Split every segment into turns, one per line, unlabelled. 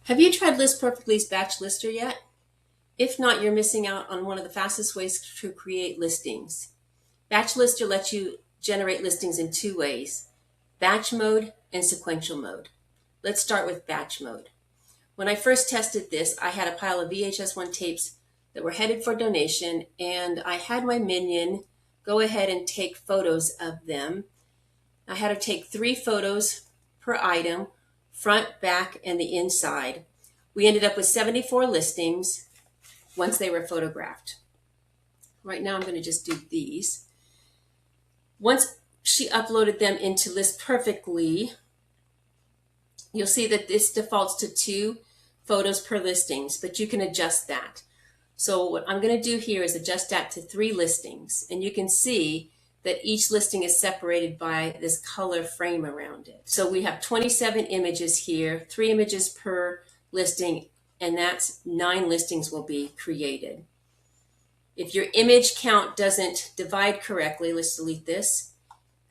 Have you tried List Perfectly's Batch Lister yet? If not, you're missing out on one of the fastest ways to create listings. Batch Lister lets you generate listings in two ways: batch mode and sequential mode. Let's start with batch mode. When I first tested this, I had a pile of VHS-1 tapes that were headed for donation, and I had my minion go ahead and take photos of them. I had to take 3 photos per item, front, back, and the inside. We ended up with 74 listings once they were photographed. Right now I'm going to just do these. Once she uploaded them into List Perfectly, you'll see that this defaults to 2 photos per listings, but you can adjust that. So what I'm going to do here is adjust that to 3 listings, and you can see that each listing is separated by this color frame around it. So we have 27 images here, 3 images per listing, and that's 9 listings will be created. If your image count doesn't divide correctly, let's delete this.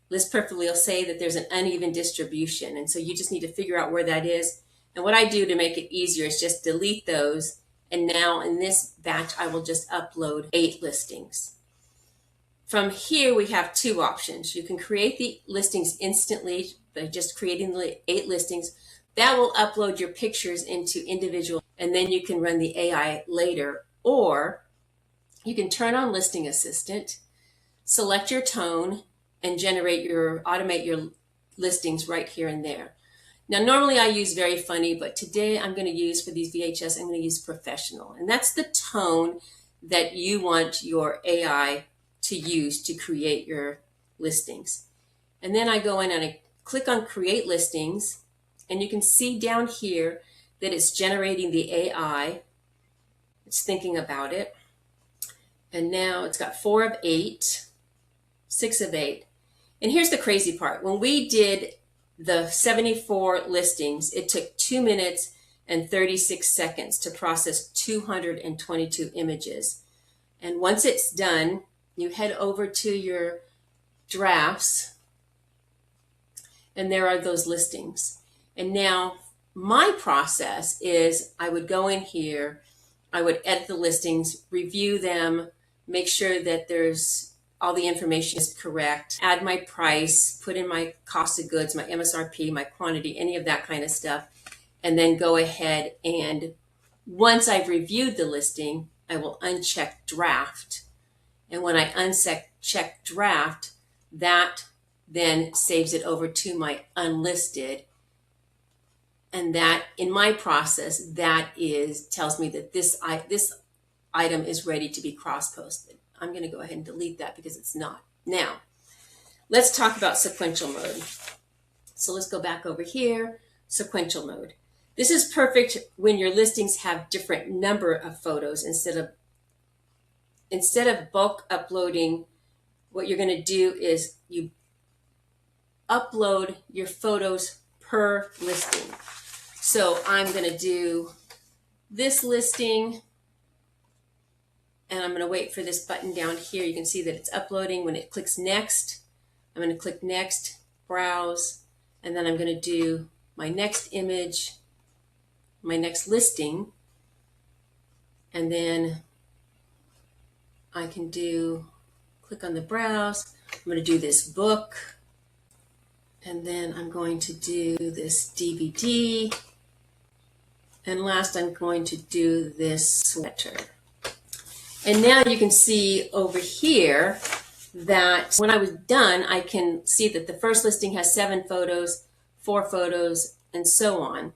List Perfectly will say that there's an uneven distribution, and so you just need to figure out where that is. And what I do to make it easier is just delete those, and now in this batch I will just upload 8 listings. From here we have 2 options. You can create the listings instantly by just creating the 8 listings. That will upload your pictures into individual, and then you can run the AI later. Or you can turn on Listing Assistant, select your tone, and automate your listings right here and there. Now, normally I use very funny, but today I'm going to use, for these VHS, I'm going to use professional. And that's the tone that you want your AI to use to create your listings. And then I go in and I click on Create Listings, and you can see down here that it's generating the AI. It's thinking about it. And now it's got 4 of 8, 6 of 8. And here's the crazy part. When we did the 74 listings, it took 2 minutes and 36 seconds to process 222 images. And once it's done, you head over to your drafts, and there are those listings. And now my process is I would go in here, I would edit the listings, review them, make sure that there's all the information is correct, add my price, put in my cost of goods, my MSRP, my quantity, any of that kind of stuff, and then go ahead and once I've reviewed the listing, I will uncheck draft. And when I uncheck draft, that then saves it over to my unlisted. And that, in my process, that tells me that this item is ready to be cross-posted. I'm going to go ahead and delete that because it's not. Now, let's talk about sequential mode. So let's go back over here, sequential mode. This is perfect when your listings have different number of photos. Instead of bulk uploading, what you're going to do is you upload your photos per listing. So I'm going to do this listing, and I'm going to wait for this button down here. You can see that it's uploading. When it clicks next, I'm going to click next, browse, and then I'm going to do my next image, my next listing, and then I can click on the browse. I'm going to do this book, and then I'm going to do this DVD, and last I'm going to do this sweater. And now you can see over here that when I was done, I can see that the first listing has 7 photos, 4 photos, and so on.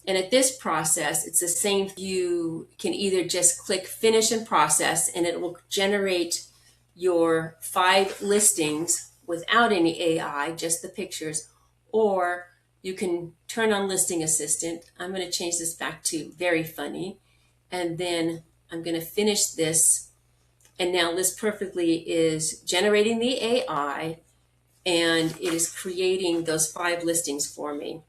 And at this process, it's the same. You can either just click Finish and Process, and it will generate your 5 listings without any AI, just the pictures, or you can turn on Listing Assistant. I'm going to change this back to very funny, and then I'm going to finish this, and now List Perfectly is generating the AI, and it is creating those 5 listings for me.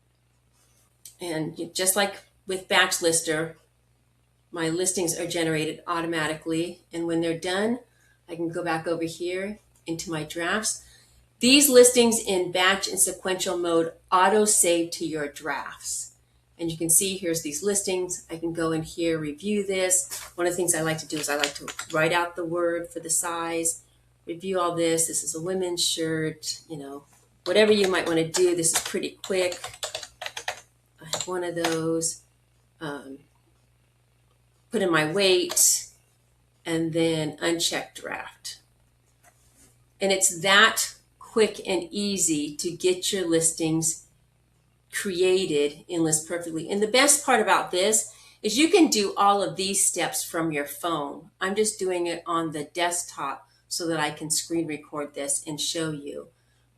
And just like with Batch Lister, my listings are generated automatically, and when they're done, I can go back over here into my drafts. These listings in batch and sequential mode auto-save to your drafts. And you can see here's these listings. I can go in here, review this. One of the things I like to do is I like to write out the word for the size, review all this. This is a women's shirt, you know, whatever you might want to do. This is pretty quick. I have one of those. Put in my weight and then uncheck draft. And it's that quick and easy to get your listings created in List Perfectly. And the best part about this is you can do all of these steps from your phone. I'm just doing it on the desktop so that I can screen record this and show you.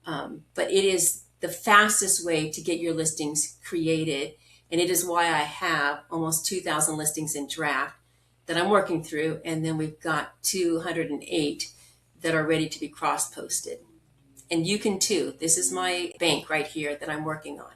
But it is the fastest way to get your listings created. And it is why I have almost 2,000 listings in draft that I'm working through. And then we've got 208 that are ready to be cross-posted. And you can too. This is my bank right here that I'm working on.